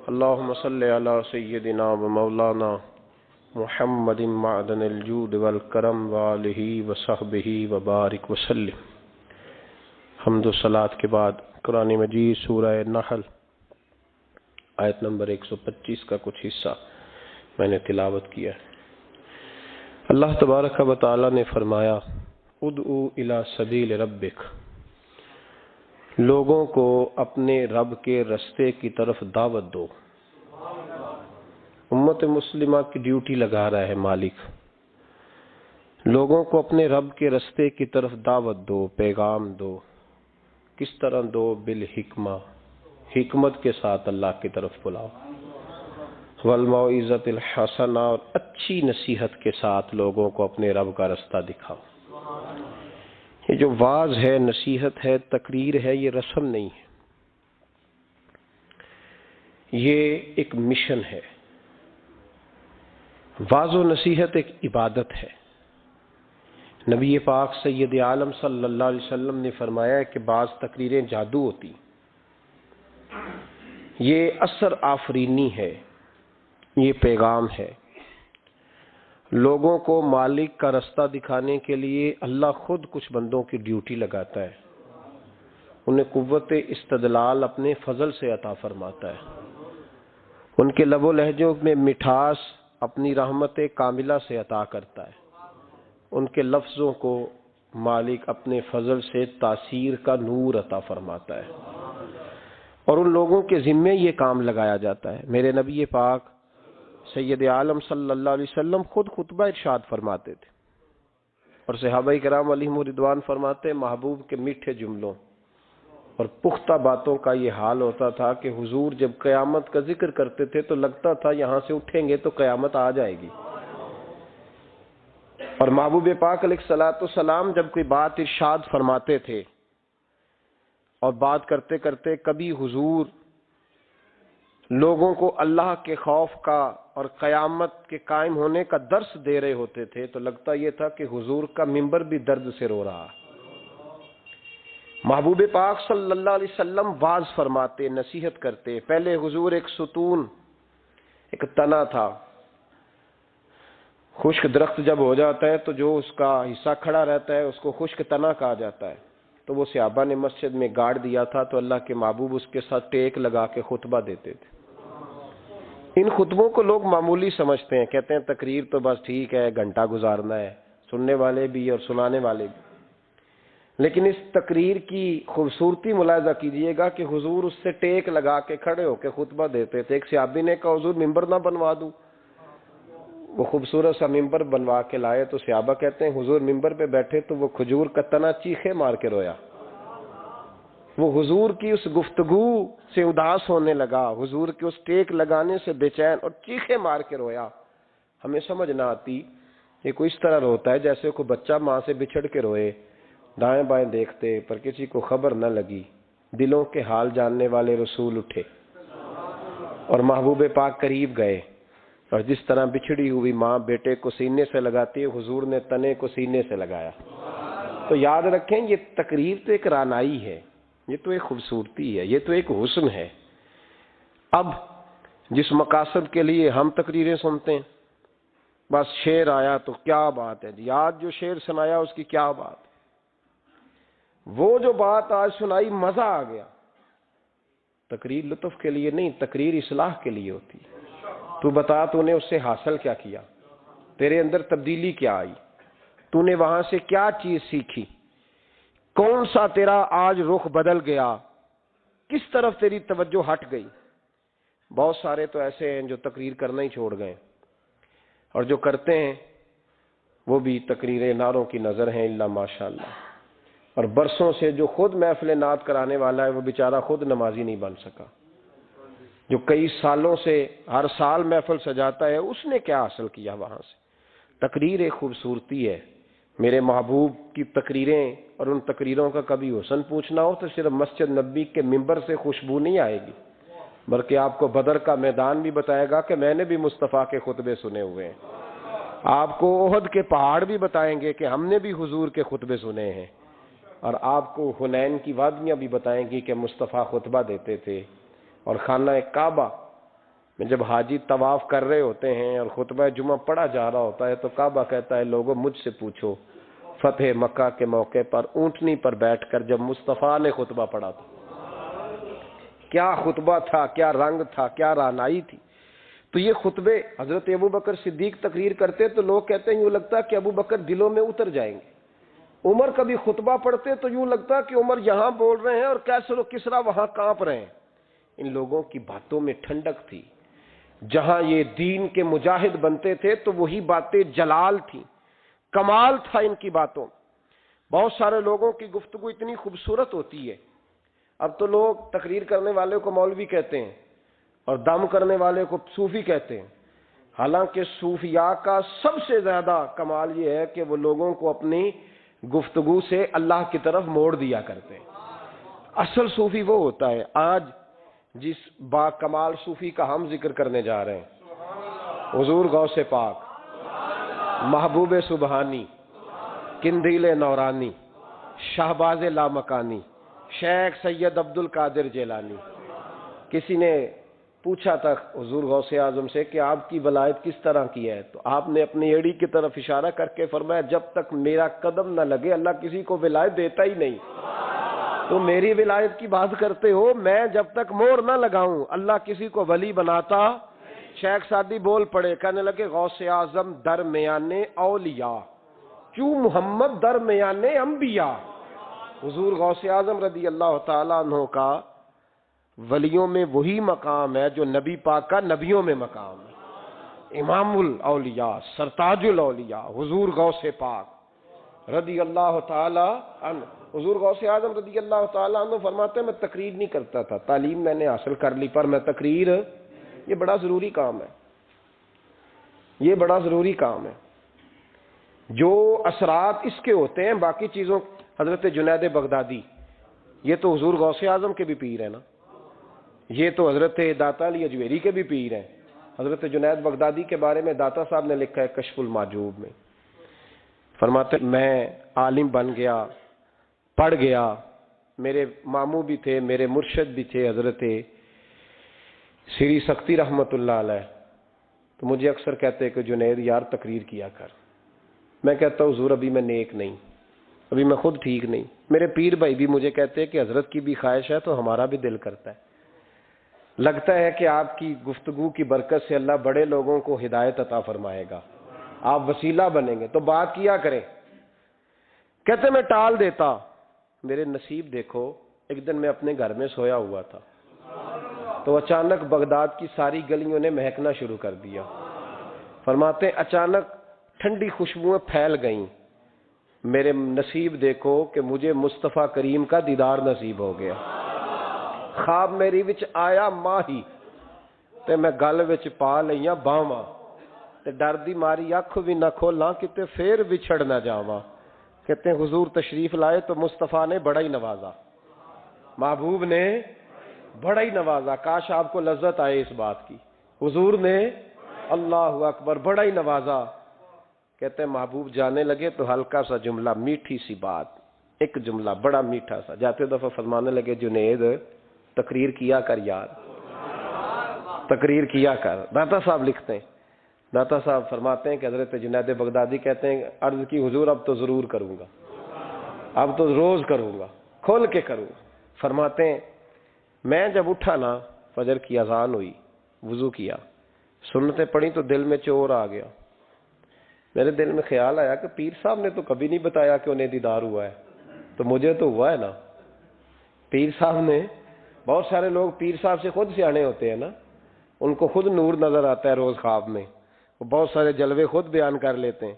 اللهم صل على سيدنا ومولانا محمد معدن الجود والکرم وآلہ وصحبہ وبارک وسلم۔ حمد و صلاۃ کے بعد قرآن مجید سورہ نحل آیت نمبر 125 کا کچھ حصہ میں نے تلاوت کیا ہے۔ اللہ تبارک و تعالی نے فرمایا ادعو الی سبیل ربک، لوگوں کو اپنے رب کے رستے کی طرف دعوت دو۔ امت مسلمہ کی ڈیوٹی لگا رہا ہے مالک، لوگوں کو اپنے رب کے رستے کی طرف دعوت دو، پیغام دو۔ کس طرح دو؟ بالحکمہ، حکمت کے ساتھ اللہ کی طرف بلاؤ، والموعظۃ الحسنہ، اور اچھی نصیحت کے ساتھ لوگوں کو اپنے رب کا رستہ دکھاؤ۔ یہ جو واعظ ہے، نصیحت ہے، تقریر ہے، یہ رسم نہیں ہے، یہ ایک مشن ہے۔ واعظ و نصیحت ایک عبادت ہے۔ نبی پاک سید عالم صلی اللہ علیہ وسلم نے فرمایا کہ بعض تقریریں جادو ہوتی، یہ اثر آفرینی ہے، یہ پیغام ہے۔ لوگوں کو مالک کا رستہ دکھانے کے لیے اللہ خود کچھ بندوں کی ڈیوٹی لگاتا ہے، انہیں قوت استدلال اپنے فضل سے عطا فرماتا ہے، ان کے لب و لہجوں میں مٹھاس اپنی رحمت کاملہ سے عطا کرتا ہے، ان کے لفظوں کو مالک اپنے فضل سے تاثیر کا نور عطا فرماتا ہے، اور ان لوگوں کے ذمے یہ کام لگایا جاتا ہے۔ میرے نبی پاک سید عالم صلی اللہ علیہ وسلم خود خطبہ ارشاد فرماتے تھے، اور صحابہ کرام علیہم رضوان فرماتے محبوب کے میٹھے جملوں اور پختہ باتوں کا یہ حال ہوتا تھا کہ حضور جب قیامت کا ذکر کرتے تھے تو لگتا تھا یہاں سے اٹھیں گے تو قیامت آ جائے گی، اور محبوب پاک علیہ الصلوۃ والسلام جب کوئی بات ارشاد فرماتے تھے اور بات کرتے کرتے کبھی حضور لوگوں کو اللہ کے خوف کا اور قیامت کے قائم ہونے کا درس دے رہے ہوتے تھے تو لگتا یہ تھا کہ حضور کا ممبر بھی درد سے رو رہا۔ محبوب پاک صلی اللہ علیہ وسلم واعظ فرماتے، نصیحت کرتے۔ پہلے حضور ایک ستون، ایک تنا تھا، خشک درخت جب ہو جاتا ہے تو جو اس کا حصہ کھڑا رہتا ہے اس کو خشک تنا کہا جاتا ہے، تو وہ صحابہ نے مسجد میں گاڑ دیا تھا تو اللہ کے محبوب اس کے ساتھ ٹیک لگا کے خطبہ دیتے تھے۔ ان خطبوں کو لوگ معمولی سمجھتے ہیں، کہتے ہیں تقریر تو بس ٹھیک ہے، گھنٹہ گزارنا ہے، سننے والے بھی اور سنانے والے بھی، لیکن اس تقریر کی خوبصورتی ملاحظہ کیجئے گا کہ حضور اس سے ٹیک لگا کے کھڑے ہو کے خطبہ دیتے تھے۔ ایک صحابی نے کہا حضور ممبر نہ بنوا دوں، وہ خوبصورت سا ممبر بنوا کے لائے تو صحابہ کہتے ہیں حضور ممبر پہ بیٹھے تو وہ کھجور کا تنا چیخے مار کے رویا، وہ حضور کی اس گفتگو سے اداس ہونے لگا، حضور کے اس ٹیک لگانے سے بے چین اور چیخے مار کے رویا۔ ہمیں سمجھ نہ آتی، یہ کوئی اس طرح روتا ہے جیسے کوئی بچہ ماں سے بچھڑ کے روئے، دائیں بائیں دیکھتے پر کسی کو خبر نہ لگی۔ دلوں کے حال جاننے والے رسول اٹھے اور محبوب پاک قریب گئے، اور جس طرح بچھڑی ہوئی ماں بیٹے کو سینے سے لگاتی ہے، حضور نے تنے کو سینے سے لگایا۔ تو یاد رکھیں یہ تقریر تو ایک رانائی ہے، یہ تو ایک خوبصورتی ہے، یہ تو ایک حسن ہے۔ اب جس مقاصد کے لیے ہم تقریریں سنتے ہیں، بس شعر آیا تو کیا بات ہے جی، آج جو شعر سنایا اس کی کیا بات، وہ جو بات آج سنائی مزہ آ گیا۔ تقریر لطف کے لیے نہیں، تقریر اصلاح کے لیے ہوتی ہے۔ تو بتا تو نے اس سے حاصل کیا کیا، تیرے اندر تبدیلی کیا آئی، تو نے وہاں سے کیا چیز سیکھی، کون سا تیرا آج رخ بدل گیا، کس طرف تیری توجہ ہٹ گئی۔ بہت سارے تو ایسے ہیں جو تقریر کرنا ہی چھوڑ گئے، اور جو کرتے ہیں وہ بھی تقریریں نعروں کی نظر ہیں الا ماشاءاللہ، اور برسوں سے جو خود محفل نعت کرانے والا ہے وہ بیچارہ خود نمازی نہیں بن سکا، جو کئی سالوں سے ہر سال محفل سجاتا ہے، اس نے کیا حاصل کیا وہاں سے۔ تقریر ایک خوبصورتی ہے۔ میرے محبوب کی تقریریں اور ان تقریروں کا کبھی حسن پوچھنا ہو تو صرف مسجد نبی کے ممبر سے خوشبو نہیں آئے گی، بلکہ آپ کو بدر کا میدان بھی بتائے گا کہ میں نے بھی مصطفیٰ کے خطبے سنے ہوئے ہیں، آپ کو احد کے پہاڑ بھی بتائیں گے کہ ہم نے بھی حضور کے خطبے سنے ہیں، اور آپ کو حنین کی وادیاں بھی بتائیں گی کہ مصطفیٰ خطبہ دیتے تھے، اور خانہ کعبہ میں جب حاجی طواف کر رہے ہوتے ہیں اور خطبہ جمعہ پڑھا جا رہا ہوتا ہے تو کعبہ کہتا ہے لوگوں مجھ سے پوچھو فتح مکہ کے موقع پر اونٹنی پر بیٹھ کر جب مصطفیٰ نے خطبہ پڑھا تھا، کیا خطبہ تھا، کیا رنگ تھا، کیا رعنائی تھی۔ تو یہ خطبے حضرت ابو بکر صدیق تقریر کرتے تو لوگ کہتے ہیں یوں لگتا کہ ابو بکر دلوں میں اتر جائیں گے، عمر کبھی خطبہ پڑھتے تو یوں لگتا کہ عمر یہاں بول رہے ہیں اور کیسر و کسرا وہاں کانپ رہے ہیں۔ ان لوگوں کی باتوں میں ٹھنڈک تھی، جہاں یہ دین کے مجاہد بنتے تھے تو وہی باتیں جلال تھیں، کمال تھا ان کی باتوں۔ بہت سارے لوگوں کی گفتگو اتنی خوبصورت ہوتی ہے، اب تو لوگ تقریر کرنے والے کو مولوی کہتے ہیں اور دم کرنے والے کو صوفی کہتے ہیں، حالانکہ صوفیاء کا سب سے زیادہ کمال یہ ہے کہ وہ لوگوں کو اپنی گفتگو سے اللہ کی طرف موڑ دیا کرتے ہیں۔ اصل صوفی وہ ہوتا ہے، آج جس با کمال صوفی کا ہم ذکر کرنے جا رہے ہیں، حضور غوث پاک، محبوب سبحانی، قندیل نورانی، شہباز لامکانی، شیخ سید عبد القادر جیلانی۔ کسی نے پوچھا تھا حضور غوث اعظم سے کہ آپ کی ولایت کس طرح کی ہے، تو آپ نے اپنی ایڑی کی طرف اشارہ کر کے فرمایا جب تک میرا قدم نہ لگے اللہ کسی کو ولایت دیتا ہی نہیں۔ تو میری ولایت کی بات کرتے ہو، میں جب تک مہر نہ لگاؤں اللہ کسی کو ولی بناتا۔ شیخ سعدی بول پڑے، کہنے لگے غوث اعظم درمیان اولیاء کیوں محمد درمیان انبیاء۔ حضور غوث اعظم رضی اللہ تعالیٰ عنہ کا ولیوں میں وہی مقام ہے جو نبی پاک کا نبیوں میں مقام ہے۔ امام الاولیاء، سرتاج الاولیاء حضور غوث پاک رضی اللہ تعالیٰ عنہ۔ حضور غوث اعظم رضی اللہ تعالیٰ عنہ فرماتے ہیں میں تقریر نہیں کرتا تھا، تعلیم میں نے حاصل کر لی، پر میں تقریر، یہ بڑا ضروری کام ہے، یہ بڑا ضروری کام ہے۔ جو اثرات اس کے ہوتے ہیں باقی چیزوں، حضرت جنید بغدادی یہ تو حضور غوث اعظم کے بھی پیر ہیں نا، یہ تو حضرت داتا علی اجویری کے بھی پیر ہیں۔ حضرت جنید بغدادی کے بارے میں داتا صاحب نے لکھا ہے کشف المعجوب میں، فرماتے میں عالم بن گیا، پڑھ گیا، میرے ماموں بھی تھے، میرے مرشد بھی تھے حضرت سری سختی رحمت اللہ علیہ، تو مجھے اکثر کہتے کہ جنید یار تقریر کیا کر۔ میں کہتا ہوں حضور ابھی میں نیک نہیں، ابھی میں خود ٹھیک نہیں۔ میرے پیر بھائی بھی مجھے کہتے ہیں کہ حضرت کی بھی خواہش ہے تو ہمارا بھی دل کرتا ہے، لگتا ہے کہ آپ کی گفتگو کی برکت سے اللہ بڑے لوگوں کو ہدایت عطا فرمائے گا، آپ وسیلہ بنیں گے، تو بات کیا کریں۔ کہتے میں ٹال دیتا، میرے نصیب دیکھو، ایک دن میں اپنے گھر میں سویا ہوا تھا تو اچانک بغداد کی ساری گلیوں نے مہکنا شروع کر دیا۔ فرماتے اچانک ٹھنڈی خوشبوئیں پھیل گئیں، میرے نصیب دیکھو کہ مجھے مصطفیٰ کریم کا دیدار نصیب ہو گیا۔ خواب میری وچ آیا ماہی تے میں گل وچ پا لئیاں باواں تے ڈر دی ماری اکھ بھی نہ کھولاں کتے پھر بچھڑ نہ جاواں۔ کہتے ہیں حضور تشریف لائے تو مصطفیٰ نے بڑا ہی نوازا، محبوب نے بڑا ہی نوازا۔ کاش آپ کو لذت آئے اس بات کی، حضور نے اللہ اکبر بڑا ہی نوازا۔ کہتے ہیں محبوب جانے لگے تو ہلکا سا جملہ، میٹھی سی بات، ایک جملہ بڑا میٹھا سا، جاتے دفعہ فرمانے لگے جنید تقریر کیا کر یار، تقریر کیا کر۔ داتا صاحب لکھتے ہیں، داتا صاحب فرماتے ہیں کہ حضرت جنید بغدادی کہتے ہیں عرض کی حضور اب تو ضرور کروں گا، اب تو روز کروں گا، کھول کے کروں گا۔ فرماتے ہیں میں جب اٹھا نا، فجر کی اذان ہوئی، وضو کیا، سنتیں پڑھی تو دل میں چور آ گیا۔ میرے دل میں خیال آیا کہ پیر صاحب نے تو کبھی نہیں بتایا کہ انہیں دیدار ہوا ہے، تو مجھے تو ہوا ہے نا۔ پیر صاحب نے، بہت سارے لوگ پیر صاحب سے خود سیانے ہوتے ہیں نا، ان کو خود نور نظر آتا ہے روز خواب میں، وہ بہت سارے جلوے خود بیان کر لیتے ہیں۔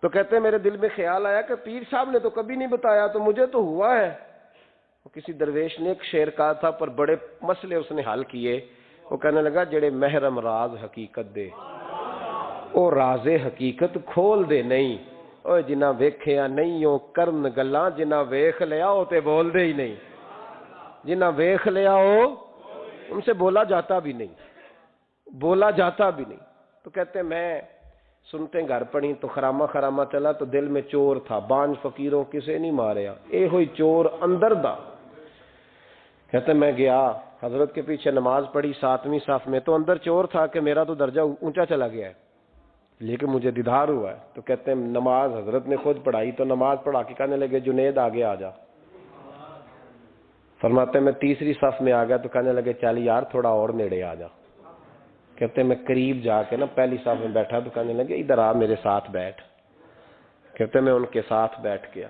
تو کہتے ہیں میرے دل میں خیال آیا کہ پیر صاحب نے تو کبھی نہیں بتایا تو مجھے تو ہوا ہے۔ کسی درویش نے ایک شعر کہا تھا پر بڑے مسئلے اس نے حل کیے۔ وہ کہنے لگا جڑے محرم راز حقیقت دے او راز حقیقت کھول دے نہیں، او جنہ ویکھیا نہیں او کرن گلاں، جنہ ویکھ لیا او تے بول دے ہی نہیں، جنہ ویکھ لیا ہو ان سے بولا جاتا بھی نہیں، بولا جاتا بھی نہیں۔ تو کہتے ہیں میں سنتے گھر پڑی تو خرامہ خرامہ چلا تو دل میں چور تھا، بانج فقیروں کسے نہیں ماریا، اے ہوئی چور اندر دا۔ کہتے میں گیا حضرت کے پیچھے نماز پڑھی 7ویں صف میں، تو اندر چور تھا کہ میرا تو درجہ اونچا چلا گیا ہے، لیکن مجھے دیدار ہوا ہے۔ تو کہتے ہیں نماز حضرت نے خود پڑھائی، تو نماز پڑھا کے کہنے لگے جنید آگے آ جا۔ فرماتے ہیں میں تیسری صف میں آ گیا تو کہنے لگے چل یار تھوڑا اور نیڑے آ جا۔ کہتے ہیں میں قریب جا کے نا پہلی صف میں بیٹھا تو کہنے لگے ادھر آ میرے ساتھ بیٹھ۔ کہتے ہیں میں ان کے ساتھ بیٹھ گیا،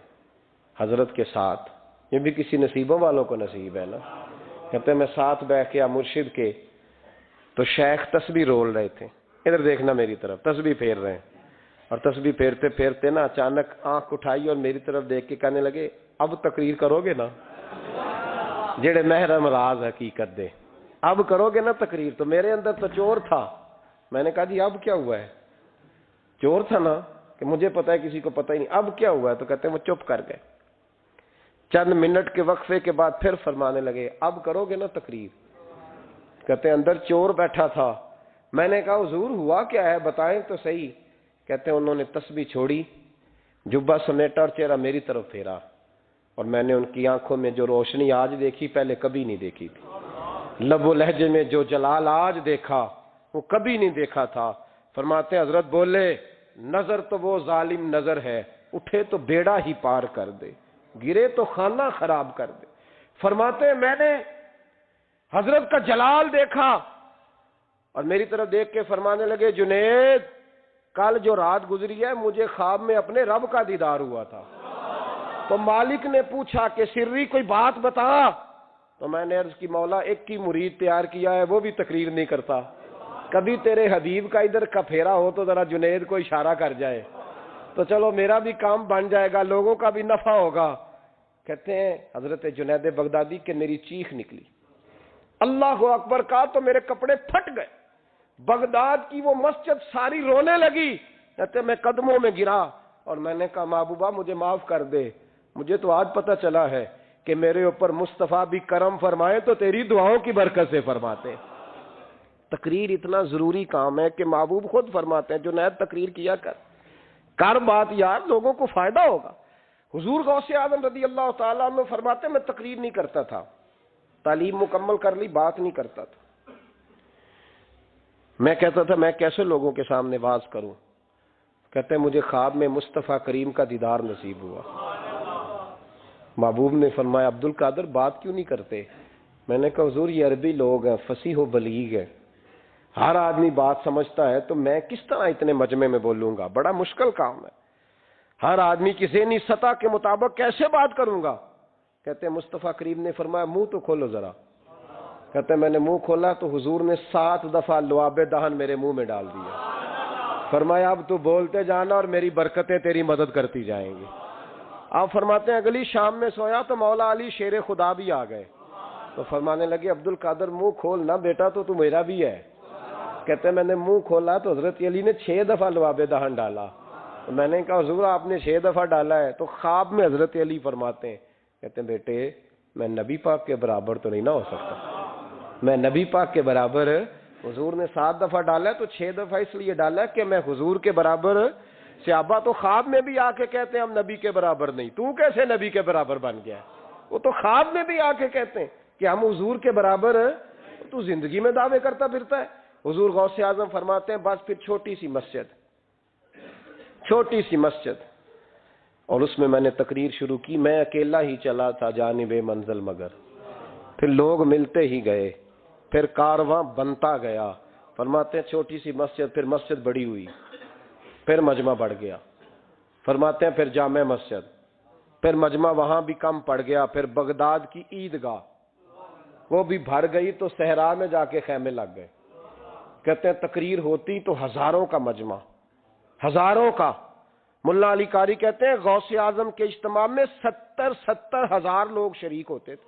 حضرت کے ساتھ۔ یہ بھی کسی نصیبوں والوں کو نصیب ہے نا۔ کہتے ہیں میں ساتھ بیٹھ گیا مرشد کے، تو شیخ تسبیح رول رہے تھے، ادھر دیکھنا میری طرف، تسبیح پھیر رہے ہیں، اور تسبیح پھیرتے پھیرتے نا اچانک آنکھ اٹھائی اور میری طرف دیکھ کے کہنے لگے اب تقریر کرو گے نا، جڑے محرم راز حقیقت دے، اب کرو گے نا تقریر۔ تو میرے اندر تو چور تھا، میں نے کہا جی اب کیا ہوا ہے؟ چور تھا نا کہ مجھے پتا ہے کسی کو پتہ ہی نہیں، اب کیا ہوا ہے؟ تو کہتے ہیں وہ چپ کر گئے۔ چند منٹ کے وقفے کے بعد پھر فرمانے لگے اب کرو گے نا تقریر؟ کہتے ہیں اندر چور بیٹھا تھا، میں نے کہا حضور ہوا کیا ہے بتائیں تو صحیح۔ کہتے ہیں انہوں نے تسبیح چھوڑی، جبہ سمیٹا اور چہرہ میری طرف پھیرا، اور میں نے ان کی آنکھوں میں جو روشنی آج دیکھی پہلے کبھی نہیں دیکھی تھی، لب و لہجے میں جو جلال آج دیکھا وہ کبھی نہیں دیکھا تھا۔ فرماتے ہیں حضرت بولے نظر تو وہ ظالم نظر ہے، اٹھے تو بیڑا ہی پار کر دے، گرے تو خانہ خراب کر دے۔ فرماتے ہیں میں نے حضرت کا جلال دیکھا اور میری طرف دیکھ کے فرمانے لگے جنید کل جو رات گزری ہے مجھے خواب میں اپنے رب کا دیدار ہوا تھا۔ تو مالک نے پوچھا کہ سری کوئی بات بتا، تو میں نے عرض کی مولا ایک کی مرید تیار کیا ہے وہ بھی تقریر نہیں کرتا، کبھی تیرے حبیب کا ادھر کا پھیرا ہو تو ذرا جنید کو اشارہ کر جائے تو چلو میرا بھی کام بن جائے گا، لوگوں کا بھی نفع ہوگا۔ کہتے ہیں حضرت جنید بغدادی کہ میری چیخ نکلی، اللہ اکبر کہا تو میرے کپڑے پھٹ گئے، بغداد کی وہ مسجد ساری رونے لگی۔ کہتے میں قدموں میں گرا اور میں نے کہا محبوبہ مجھے معاف کر دے، مجھے تو آج پتہ چلا ہے کہ میرے اوپر مصطفیٰ بھی کرم فرمائے تو تیری دعاؤں کی برکت سے فرماتے۔ تقریر اتنا ضروری کام ہے کہ محبوب خود فرماتے ہیں جنید تقریر کیا کر بات یار لوگوں کو فائدہ ہوگا۔ حضور غوث اعظم رضی اللہ تعالیٰ عنہ فرماتے ہیں میں تقریر نہیں کرتا تھا، تعلیم مکمل کر لی بات نہیں کرتا تھا، میں کہتا تھا میں کیسے لوگوں کے سامنے واز کروں۔ کہتے ہیں مجھے خواب میں مصطفیٰ کریم کا دیدار نصیب ہوا، محبوب نے فرمایا عبد القادر بات کیوں نہیں کرتے؟ میں نے کہا حضور یہ عربی لوگ ہیں، فصیح و بلیغ ہیں، ہر آدمی بات سمجھتا ہے، تو میں کس طرح اتنے مجمع میں بولوں گا، بڑا مشکل کام ہے، ہر آدمی کی ذہنی سطح کے مطابق کیسے بات کروں گا؟ کہتے ہیں مصطفیٰ کریم نے فرمایا منہ تو کھولو ذرا۔ کہتے ہیں میں نے منہ کھولا تو حضور نے 7 دفعہ لعاب دہن میرے منہ میں ڈال دیا، فرمایا اب تو بولتے جانا اور میری برکتیں تیری مدد کرتی جائیں گی۔ آپ فرماتے ہیں اگلی شام میں سویا تو مولا علی شیر خدا بھی آ گئے، تو فرمانے لگے عبد القادر منہ کھول نہ بیٹا تو میرا بھی ہے۔ کہتے ہیں میں نے منہ کھولا تو حضرت علی نے 6 دفعہ لعاب دہن ڈالا، تو میں نے کہا حضور آپ نے 6 دفعہ ڈالا ہے؟ تو خواب میں حضرت علی فرماتے ہیں کہتے ہیں بیٹے میں نبی پاک کے برابر تو نہیں نہ ہو سکتا، میں نبی پاک کے برابر، حضور نے 7 دفعہ ڈالا ہے تو 6 دفعہ اس لیے ڈالا کہ میں حضور کے برابر۔ صحابہ تو خواب میں بھی آ کے کہتے ہیں ہم نبی کے برابر نہیں، تو کیسے نبی کے برابر بن گیا؟ وہ تو خواب میں بھی آ کے کہتے ہیں کہ ہم حضور کے برابر، تو زندگی میں دعوے کرتا پھرتا ہے۔ حضور غوث اعظم فرماتے ہیں بس پھر چھوٹی سی مسجد اور اس میں نے تقریر شروع کی، میں اکیلا ہی چلا تھا جانب منزل مگر، پھر لوگ ملتے ہی گئے، پھر کارواں بنتا گیا۔ فرماتے ہیں چھوٹی سی مسجد، پھر مسجد بڑی ہوئی، پھر مجمع بڑھ گیا۔ فرماتے ہیں پھر جامع مسجد، پھر مجمع وہاں بھی کم پڑ گیا، پھر بغداد کی عیدگاہ وہ بھی بھر گئی تو صحرا میں جا کے خیمے لگ گئے۔ کہتے ہیں تقریر ہوتی تو ہزاروں کا مجمع، ہزاروں کا۔ ملا علی قاری کہتے ہیں غوث اعظم کے اجتماع میں 70 ہزار لوگ شریک ہوتے تھے،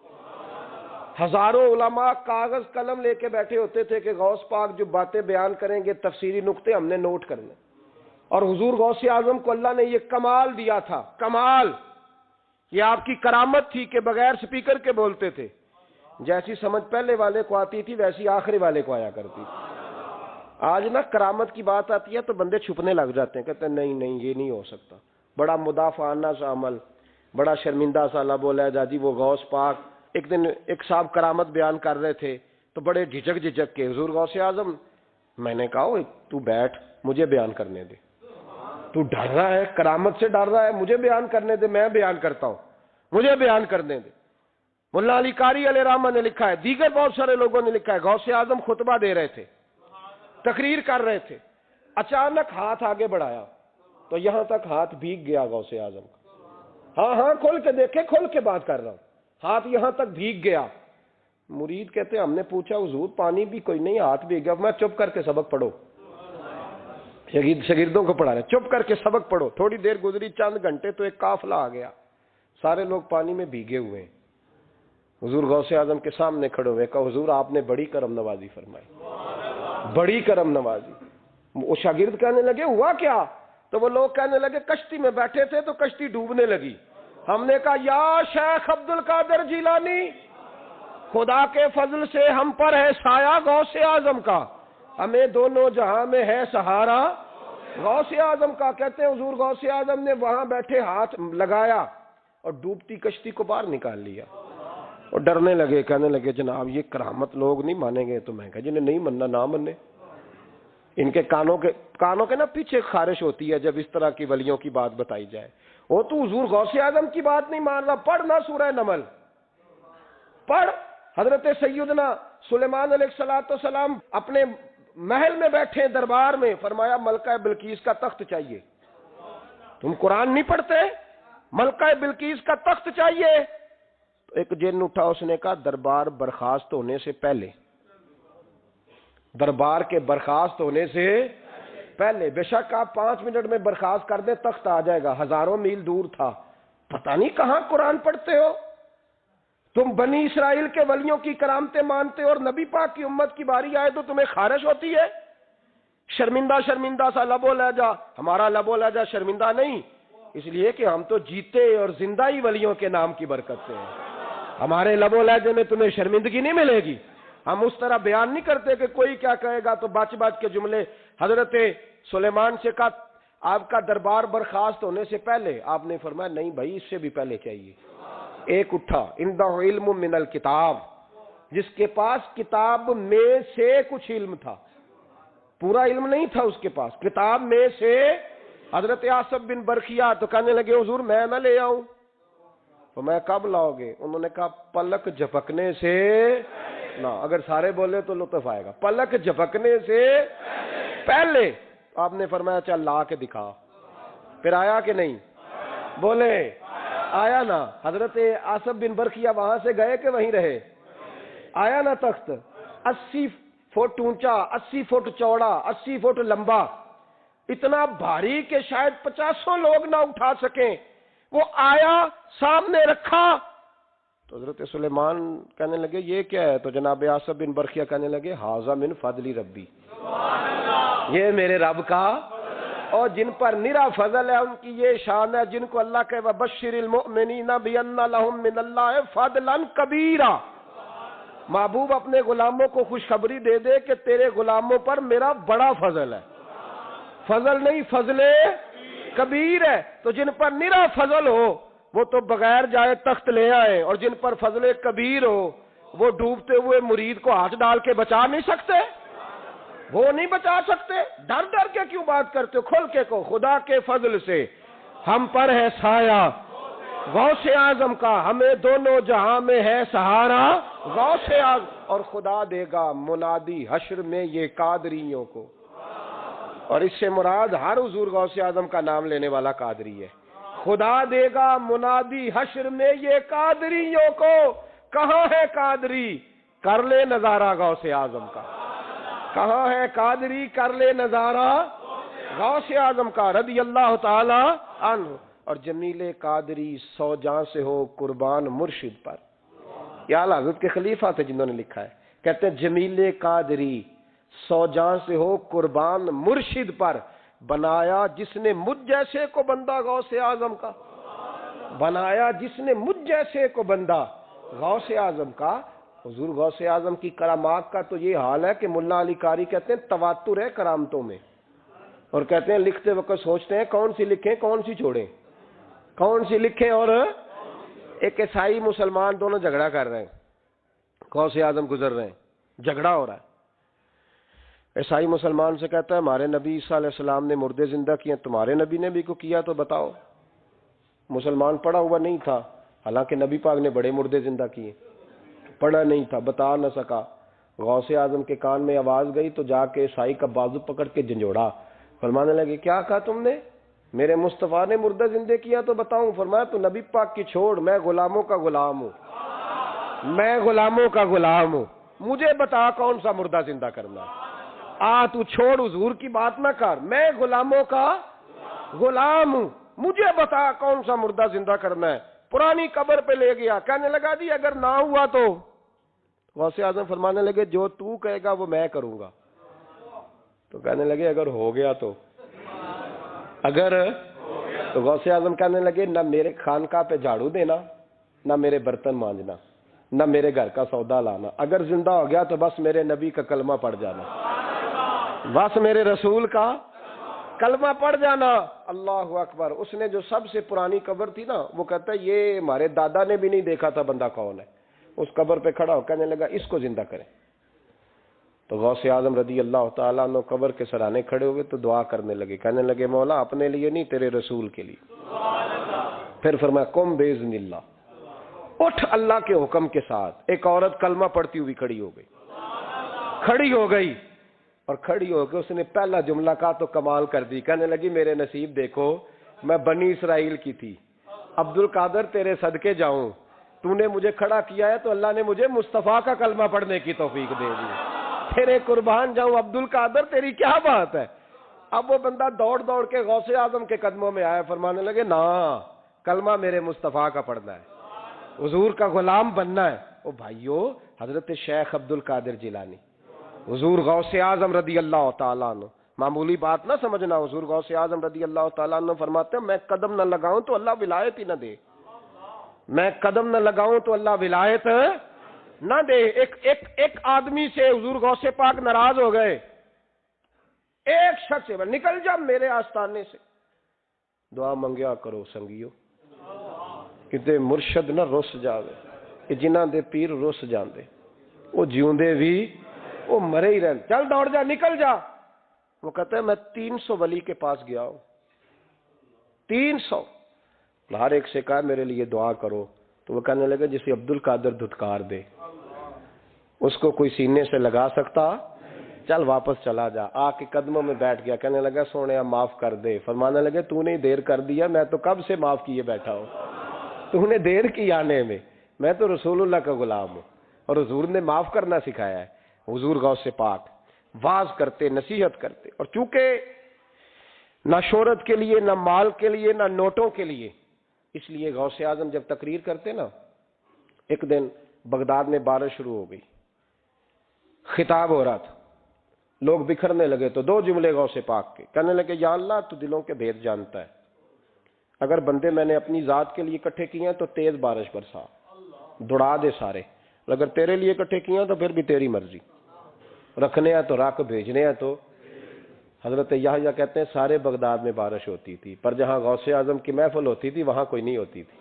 ہزاروں علماء کاغذ قلم لے کے بیٹھے ہوتے تھے کہ غوث پاک جو باتیں بیان کریں گے تفسیری نقطے ہم نے نوٹ کرنے۔ اور حضور غوث اعظم کو اللہ نے یہ کمال دیا تھا، کمال، یہ آپ کی کرامت تھی کہ بغیر سپیکر کے بولتے تھے، جیسی سمجھ پہلے والے کو آتی تھی ویسی آخری والے کو آیا کرتی تھی۔ آج نا کرامت کی بات آتی ہے تو بندے چھپنے لگ جاتے ہیں، کہتے ہیں نہیں یہ نہیں ہو سکتا، بڑا مدافعانہ سا عمل، بڑا شرمندہ سا لب و لہجہ، جی وہ غوث پاک ایک دن ایک صاحب کرامت بیان کر رہے تھے تو بڑے جھجک کے حضور غوث اعظم، میں نے کہا تو بیٹھ، مجھے بیان کرنے دے، تو ڈر رہا ہے، کرامت سے ڈر رہا ہے، مجھے بیان کرنے دے، میں بیان کرتا ہوں، مجھے بیان کرنے دے۔ ملا علی قاری علیہ رحمہ نے لکھا ہے، دیگر بہت سارے لوگوں نے لکھا ہے، غوث اعظم خطبہ دے رہے تھے، تقریر کر رہے تھے، اچانک ہاتھ آگے بڑھایا تو یہاں تک ہاتھ بھیگ گیا غوث اعظم کا۔ ہاں کھول کے دیکھے، کھول کے بات کر رہا ہوں، ہاتھ یہاں تک بھیگ گیا۔ مرید کہتے ہم نے پوچھا حضور پانی بھی کوئی نہیں، ہاتھ بھیگ گیا۔ میں چپ کر کے سبق پڑھو، شاگردوں کو پڑھا رہے، چپ کر کے سبق پڑھو۔ تھوڑی دیر گزری، چند گھنٹے تو ایک قافلہ آ گیا، سارے لوگ پانی میں بھیگے ہوئے ہیں۔ حضور غوث اعظم کے سامنے کھڑے ہوئے، کہا حضور آپ نے بڑی کرم نوازی فرمائی، بڑی کرم نوازی۔ وہ شاگرد کہنے لگے ہوا کیا؟ تو وہ لوگ کہنے لگے کشتی میں بیٹھے تھے تو کشتی ڈوبنے لگی، ہم نے کہا یا شیخ عبد القادر جیلانی، خدا کے فضل سے ہم پر ہے سایہ غوث اعظم کا، ہمیں دونوں جہاں میں ہے سہارا غوث اعظم کا۔ کہتے ہیں حضور غوث اعظم نے وہاں بیٹھے ہاتھ لگایا اور ڈوبتی کشتی کو باہر نکال لیا، اور ڈرنے لگے، کہنے لگے جناب یہ کرامت لوگ نہیں مانیں گے۔ تو میں کہا جنہیں نہیں ماننا نہ مانے، ان کے کانوں کے نا پیچھے خارش ہوتی ہے جب اس طرح کی ولیوں کی بات بتائی جائے۔ وہ تو حضور غوث اعظم کی بات نہیں مان رہا، پڑھنا سورہ نمل پڑھ۔ حضرت سیدنا سلیمان علیہ السلام اپنے محل میں بیٹھے دربار میں، فرمایا ملکہ بلقیس کا تخت چاہیے۔ تم قرآن نہیں پڑھتے؟ ملکہ بلقیس کا تخت چاہیے۔ تو ایک جن اٹھا، اس نے کہا دربار برخاست ہونے سے پہلے، دربار کے برخاست ہونے سے پہلے، بے شک آپ 5 منٹ میں برخاست کر دیں تخت آ جائے گا، ہزاروں میل دور تھا۔ پتہ نہیں کہاں قرآن پڑھتے ہو تم، بنی اسرائیل کے ولیوں کی کرامتیں مانتے ہو، اور نبی پاک کی امت کی باری آئے تو تمہیں خارش ہوتی ہے۔ شرمندہ سا لب و لہجہ، ہمارا لب و لہجہ شرمندہ نہیں، اس لیے کہ ہم تو جیتے اور زندہ ہی ولیوں کے نام کی برکت سے ہیں، ہمارے لب و لہجے میں تمہیں شرمندگی نہیں ملے گی۔ ہم اس طرح بیان نہیں کرتے کہ کوئی کیا کہے گا تو بچ کے جملے۔ حضرت سلیمان سے کہا آپ کا دربار برخاست ہونے سے پہلے، آپ نے فرمایا نہیں بھائی اس سے بھی پہلے چاہیے۔ ایک اٹھا، عندہ علم من الکتاب، جس کے پاس کتاب میں سے کچھ علم تھا، پورا علم نہیں تھا اس کے پاس، کتاب میں سے۔ حضرت آصف بن برخیہ تو کہنے لگے حضور میں نہ لے آؤں؟ تو میں کب لاؤ گے؟ انہوں نے کہا پلک جھپکنے سے نہ، اگر سارے بولے تو لطف آئے گا، پلک جھپکنے سے پہلے۔ آپ نے فرمایا چل لا کے دکھا۔ پھر آیا کہ نہیں؟ بولے آیا نا؟ حضرت آصف بن برخیہ وہاں سے گئے کہ وہیں رہے؟ آیا نا تخت، 80 فٹ اونچا، 80 فٹ چوڑا، 80 فٹ لمبا، اتنا بھاری کہ شاید 50 لوگ نہ اٹھا سکیں۔ وہ آیا، سامنے رکھا تو حضرت سلیمان کہنے لگے یہ کیا ہے؟ تو جناب آصف بن برخیہ کہنے لگے ھذا من فضل ربی، یہ میرے رب کا، اور جن پر نرا فضل ہے ان کی یہ شان ہے، جن کو اللہ کہ وبشر المؤمنین بان لهم من اللہ فضلا کبیرا۔ محبوب اپنے غلاموں کو خوشخبری دے دے کہ تیرے غلاموں پر میرا بڑا فضل ہے، فضل نہیں فضل کبیر ہے۔ تو جن پر نرا فضل ہو وہ تو بغیر جائے تخت لے آئے، اور جن پر فضل کبیر ہو وہ ڈوبتے ہوئے مرید کو ہاتھ ڈال کے بچا نہیں سکتے، وہ نہیں بچا سکتے۔ ڈر کے کیوں بات کرتے ہو؟ کھول کے کو، خدا کے فضل سے ہم پر ہے سایہ غوث اعظم کا، ہمیں دونوں جہاں میں ہے سہارا غوث اعظم، اور خدا دے گا منادی حشر میں یہ قادریوں کو۔ اور اس سے مراد ہر حضور غوث اعظم کا نام لینے والا قادری ہے۔ خدا دے گا منادی حشر میں یہ قادریوں کو، کہاں ہے قادری؟ کر لے نظارہ غوث اعظم کا، کہاں ہے قادری؟ کر لے نظارہ غوث اعظم کا رضی اللہ تعالی عنہ۔ اور جمیل قادری 100 جاں سے ہو قربان مرشد پر، یہ اعلیٰ حضرت کے خلیفہ تھے جنہوں نے لکھا ہے، کہتے ہیں جمیل قادری 100 جاں سے ہو قربان مرشد پر، بنایا جس نے مجھ جیسے کو بندہ غوث اعظم کا، بنایا جس نے مجھ جیسے کو بندہ غوث اعظم کا۔ حضور غوث اعظم کی کرامات کا تو یہ حال ہے کہ ملا علی قاری کہتے ہیں تواتر ہے کرامتوں میں، اور کہتے ہیں لکھتے وقت سوچتے ہیں کون سی لکھیں کون سی چھوڑیں، کون سی لکھیں اور ایک عیسائی مسلمان دونوں جھگڑا کر رہے ہیں، غوث اعظم گزر رہے ہیں، جھگڑا ہو رہا ہے۔ عیسائی مسلمان سے کہتا ہے ہمارے نبی عیسیٰ علیہ السلام نے مردے زندہ کیے، تمہارے نبی نے بھی کو کیا تو بتاؤ۔ مسلمان پڑھا ہوا نہیں تھا، حالانکہ نبی پاک نے بڑے مردے زندہ کیے، پڑھا نہیں تھا، بتا نہ سکا۔ غوث اعظم کے کان میں آواز گئی تو جا کے عیسائی کا بازو پکڑ کے جھنجھوڑا، فرمانے لگے کیا کہا تم نے؟ میرے مصطفیٰ نے مردہ زندہ کیا تو بتاؤں؟ فرمایا تو نبی پاک کی چھوڑ، میں غلاموں کا غلام ہوں، میں غلاموں کا غلام ہوں، مجھے بتا کون سا مردہ زندہ کرنا ہے۔ تو چھوڑ حضور کی بات نہ کر، میں غلاموں کا غلام ہوں، مجھے بتا کون سا مردہ زندہ کرنا ہے۔ پرانی قبر پہ لے گیا، کہنے لگا جی اگر نہ ہوا تو؟ غوث اعظم فرمانے لگے جو تو کہے گا وہ میں کروں گا۔ تو کہنے لگے اگر ہو گیا تو؟ تو غوث اعظم کہنے لگے نہ میرے خانقاہ پہ جھاڑو دینا، نہ میرے برتن مانجنا، نہ میرے گھر کا سودا لانا، اگر زندہ ہو گیا تو بس میرے نبی کا کلمہ پڑھ جانا، بس میرے رسول کا کلمہ پڑھ جانا۔ اللہ اکبر۔ اس نے جو سب سے پرانی قبر تھی نا، وہ کہتا ہے یہ ہمارے دادا نے بھی نہیں دیکھا تھا بندہ کون ہے۔ اس قبر پہ کھڑا ہو کہنے لگا اس کو زندہ کریں۔ تو غوث اعظم رضی اللہ تعالیٰ عنہ قبر کے سرانے کھڑے ہوئے تو دعا کرنے لگے، کہنے لگے مولا اپنے لیے نہیں، تیرے رسول کے لیے۔ پھر فرمایا قم باذن اللہ، اٹھ اللہ کے حکم کے ساتھ۔ ایک عورت کلمہ پڑھتی ہوئی کھڑی ہو گئی، اور کھڑی ہو کے اس نے پہلا جملہ کہا تو کمال کر دی، کہنے لگی میرے نصیب دیکھو، میں بنی اسرائیل کی تھی، عبد القادر تیرے صدقے جاؤں، تو نے مجھے کھڑا کیا ہے تو اللہ نے مجھے مصطفیٰ کا کلمہ پڑھنے کی توفیق دے دی، تیرے قربان جاؤں عبد القادر، تیری کیا بات ہے۔ اب وہ بندہ دوڑ دوڑ کے غوث اعظم کے قدموں میں آیا، فرمانے لگے نا کلمہ میرے مصطفیٰ کا پڑھنا ہے، حضور کا غلام بننا ہے۔ او بھائیو، حضرت شیخ عبد القادر جیلانی، حضور غوث اعظم رضی اللہ تعالیٰ عنہ، معمولی بات نہ سمجھنا، حضور غوث اعظم رضی اللہ تعالیٰ عنہ فرماتے ہیں میں قدم نہ لگاؤں تو اللہ ولایت ہی نہ دے، میں قدم نہ لگاؤں تو اللہ ولایت نہ دے۔ ایک آدمی سے حضور غوث پاک ناراض ہو گئے، ایک شخص سے نکل جا میرے آستانے سے، دعا منگیا کرو سنگیو، کتے مرشد نہ رس جاوے، کہ جنہاں دے پیر رس جاندے، وہ جیوندے بھی وہ مرے ہی رہن، چل دوڑ جا، نکل جا۔ وہ کہتا ہے میں 300 ولی کے پاس گیا ہوں، 300، ہر ایک سے کہا میرے لیے دعا کرو، تو وہ کہنے لگے جسے عبد القادر دھتکار دے اس کو کوئی سینے سے لگا سکتا، چل واپس چلا جا۔ آ کے قدموں میں بیٹھ گیا، کہنے لگا سونے معاف کر دے۔ فرمانے لگے تو نے دیر کر دیا، میں تو کب سے معاف کیے بیٹھا ہوں، تو نے دیر کی آنے میں تو رسول اللہ کا غلام ہوں، اور حضور نے معاف کرنا سکھایا ہے۔ حضور غوث پاک واز کرتے، نصیحت کرتے، اور چونکہ نہ شہرت کے لیے، نہ مال کے لیے، نہ نوٹوں کے لیے، اس لیے غوث اعظم جب تقریر کرتے نا، ایک دن بغداد میں بارش شروع ہو گئی، خطاب ہو رہا تھا، لوگ بکھرنے لگے تو 2 جملے غوث پاک کے، کہنے لگے یا اللہ تو دلوں کے بھید جانتا ہے، اگر بندے میں نے اپنی ذات کے لیے اکٹھے کیے ہیں تو تیز بارش برسا، دوڑا دے سارے، اور اگر تیرے لیے اکٹھے کیے ہیں تو پھر بھی تیری مرضی، رکھنے ہیں تو رکھ، بھیجنے ہیں تو۔ حضرت یحییٰ کہتے ہیں سارے بغداد میں بارش ہوتی تھی، پر جہاں غوث اعظم کی محفل ہوتی تھی وہاں کوئی نہیں ہوتی تھی،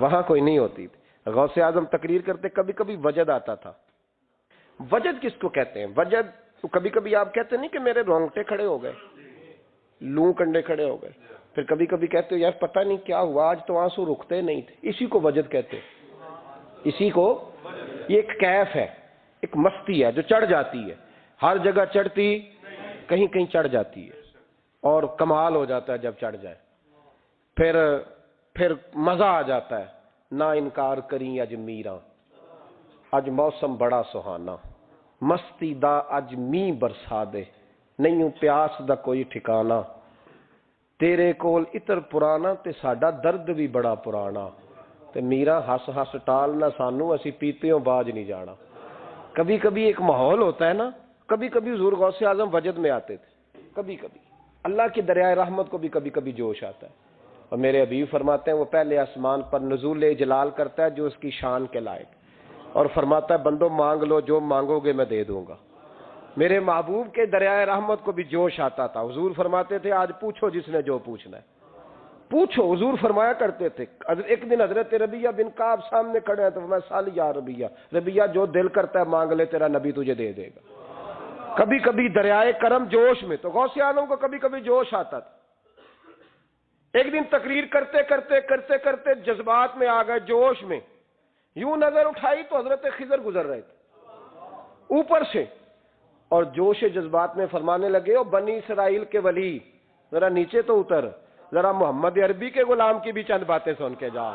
وہاں کوئی نہیں ہوتی تھی۔ غوث اعظم تقریر کرتے کبھی کبھی وجد آتا تھا۔ وجد کس کو کہتے ہیں؟ وجد تو کبھی کبھی آپ کہتے نہیں کہ میرے رونگٹے کھڑے ہو گئے، لوں کنڈے کھڑے ہو گئے، پھر کبھی کبھی کہتے ہو یار پتہ نہیں کیا ہوا آج تو آنسو رکتے نہیں تھے، اسی کو وجد کہتے ہیں۔ اسی کو، یہ ایک کیف ہے، ایک مستی ہے جو چڑھ جاتی ہے، ہر جگہ چڑھتی، کہیں کہیں چڑھ جاتی ہے، اور کمال ہو جاتا ہے جب چڑھ جائے، پھر مزہ آ جاتا ہے۔ نہ انکار کریں اج میراں، اج موسم بڑا سہانا، مستی دا اج می برسا دے، نہیں پیاس دا کوئی ٹھکانا، تیرے کول اتر پرانا تے ساڈا درد بھی بڑا پرانا، تے میرا ہس ہس ٹال نہ سانو، اسی پیتیوں باج نہیں جانا۔ کبھی کبھی ایک ماحول ہوتا ہے نا، کبھی کبھی حضور غوث اعظم وجد میں آتے تھے، کبھی کبھی اللہ کی دریائے رحمت کو بھی کبھی کبھی جوش آتا ہے، اور میرے حبیب فرماتے ہیں وہ پہلے آسمان پر نزول جلال کرتا ہے جو اس کی شان کے لائق، اور فرماتا ہے بندوں مانگ لو جو مانگو گے میں دے دوں گا۔ میرے محبوب کے دریائے رحمت کو بھی جوش آتا تھا، حضور فرماتے تھے آج پوچھو جس نے جو پوچھنا ہے، پوچھو، حضور فرمایا کرتے تھے، ایک دن حضرت ربیہ بن کعب سامنے کھڑے ہیں تو میں سال یا ربیہ، ربیہ جو دل کرتا ہے مانگ لے، تیرا نبی تجھے دے دے گا۔ کبھی کبھی دریائے کرم جوش میں، تو غوث اعظم کو کبھی کبھی جوش آتا تھا۔ ایک دن تقریر کرتے کرتے کرتے کرتے جذبات میں آ گئے، جوش میں، یوں نظر اٹھائی تو حضرت خضر گزر رہے تھے اوپر سے، اور جوش جذبات میں فرمانے لگے، او بنی اسرائیل کے ولی، ذرا نیچے تو اتر، ذرا محمد عربی کے غلام کی بھی چند باتیں سن کے جا،